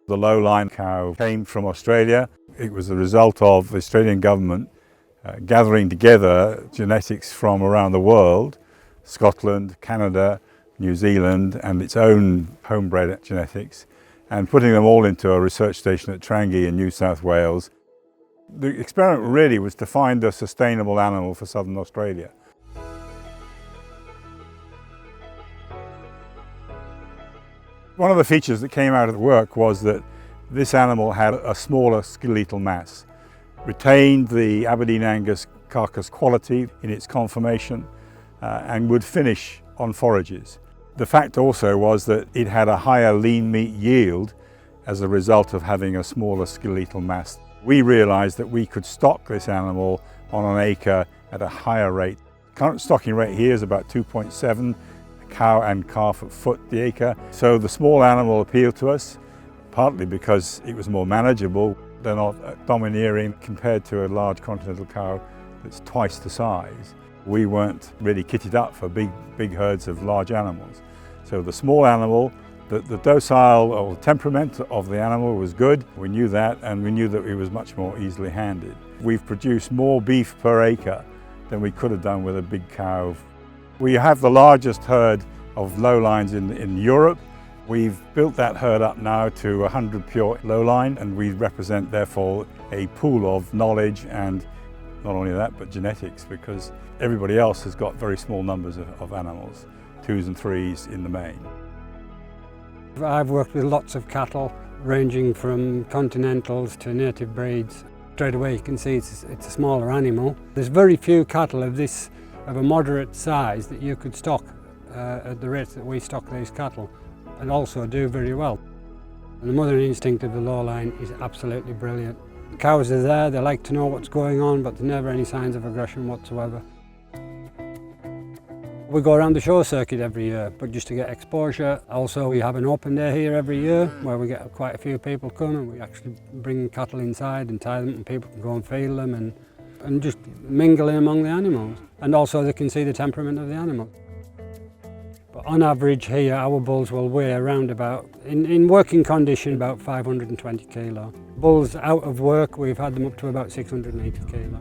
The Lowline cow came from Australia. It was the result of the Australian government gathering together genetics from around the world, Scotland, Canada, New Zealand, and its own homebred genetics, and putting them all into a research station at Trangie in New South Wales. The experiment really was to find a sustainable animal for southern Australia. One of the features that came out of the work was that this animal had a smaller skeletal mass, retained the Aberdeen Angus carcass quality in its conformation, and would finish on forages. The fact also was that it had a higher lean meat yield as a result of having a smaller skeletal mass. We realised that we could stock this animal on an acre at a higher rate. Current stocking rate here is about 2.7 cow and calf at foot the acre. So the small animal appealed to us, partly because it was more manageable. They're not domineering compared to a large continental cow that's twice the size. We weren't really kitted up for big herds of large animals. So the small animal, the docile or temperament of the animal was good. We knew that, and we knew that it was much more easily handled. We've produced more beef per acre than we could have done with a big cow. We have the largest herd of lowlines in Europe. We've built that herd up now to 100 pure lowline, and we represent therefore a pool of knowledge, and not only that but genetics, because everybody else has got very small numbers of animals, 2s and 3s in the main. I've worked with lots of cattle ranging from continentals to native breeds. Straight away you can see it's a smaller animal. There's very few cattle of a moderate size that you could stock at the rates that we stock these cattle, and also do very well. And the mothering instinct of the lowline is absolutely brilliant. The cows are there, they like to know what's going on, but there's never any signs of aggression whatsoever. We go around the show circuit every year, but just to get exposure. Also, we have an open day here every year where we get quite a few people come, and we actually bring cattle inside and tie them, and people can go and feel them and just mingle in among the animals. And also they can see the temperament of the animal. But on average here, our bulls will weigh around about, in working condition, about 520 kilo. Bulls out of work, we've had them up to about 680 kilo.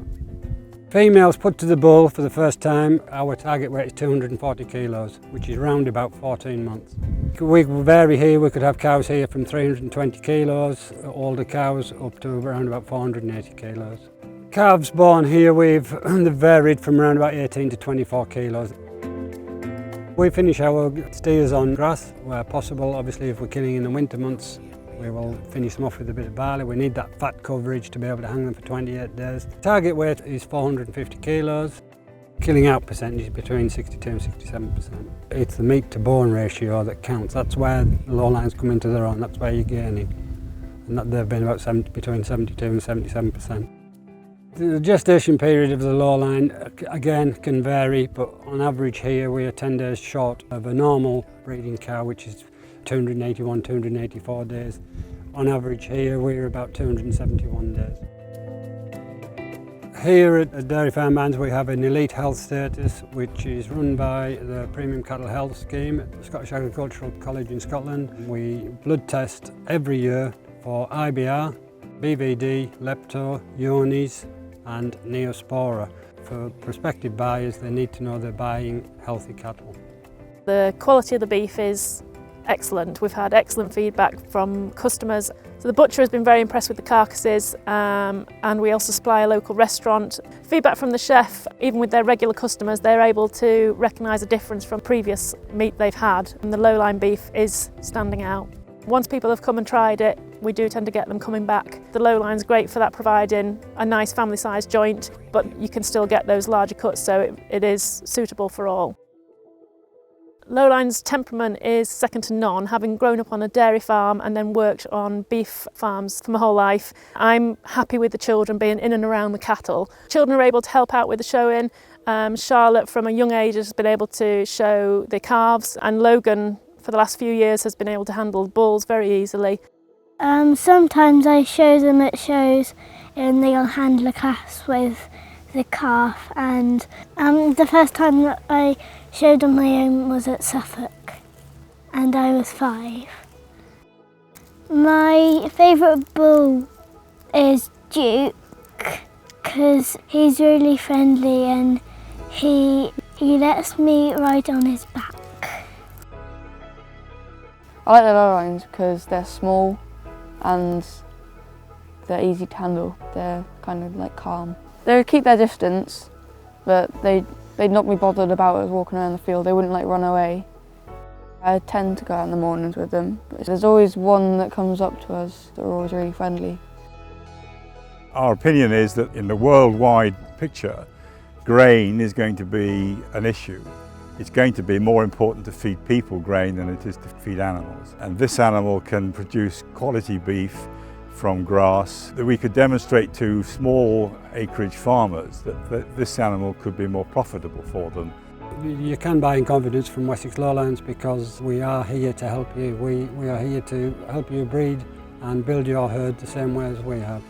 Females put to the bull for the first time, our target weight is 240 kilos, which is around about 14 months. We vary here, we could have cows here from 320 kilos, older cows up to around about 480 kilos. Calves born here, they've varied from around about 18 to 24 kilos. We finish our steers on grass where possible. Obviously, if we're killing in the winter months, we will finish them off with a bit of barley. We need that fat coverage to be able to hang them for 28 days. Target weight is 450 kilos. Killing out percentage is between 62 and 67%. It's the meat to bone ratio that counts. That's where the lowlines come into their own. That's where you're gaining. And that they've been about between 72 and 77%. The gestation period of the lowline, again, can vary, but on average here we are 10 days short of a normal breeding cow, which is 281, 284 days. On average here we're about 271 days. Here at Dairy Farm Bands we have an elite health status, which is run by the Premium Cattle Health Scheme at the Scottish Agricultural College in Scotland. We blood test every year for IBR, BVD, lepto, Johne's and Neospora. For prospective buyers, they need to know they're buying healthy cattle. The quality of the beef is excellent. We've had excellent feedback from customers. So the butcher has been very impressed with the carcasses, and we also supply a local restaurant. Feedback from the chef, even with their regular customers, they're able to recognise a difference from previous meat they've had, and the lowline beef is standing out. Once people have come and tried it, we do tend to get them coming back. The lowline's great for that, providing a nice family-sized joint, but you can still get those larger cuts, so it is suitable for all. Lowline's temperament is second to none. Having grown up on a dairy farm and then worked on beef farms for my whole life, I'm happy with the children being in and around the cattle. Children are able to help out with the showing. Charlotte, from a young age, has been able to show the calves, and Logan, for the last few years, has been able to handle bulls very easily. Sometimes I show them at shows and they'll handle a calf with the calf, and the first time that I showed on my own was at Suffolk and I was 5. My favourite bull is Duke because he's really friendly and he lets me ride on his back. I like the Lowlines because they're small and they're easy to handle. They're kind of like calm. They would keep their distance, but they'd not be bothered about us walking around the field. They wouldn't like run away. I tend to go out in the mornings with them, but there's always one that comes up to us. They're always really friendly. Our opinion is that in the worldwide picture, grain is going to be an issue. It's going to be more important to feed people grain than it is to feed animals. And this animal can produce quality beef from grass that we could demonstrate to small acreage farmers that this animal could be more profitable for them. You can buy in confidence from Wessex Lowlines because we are here to help you. We are here to help you breed and build your herd the same way as we have.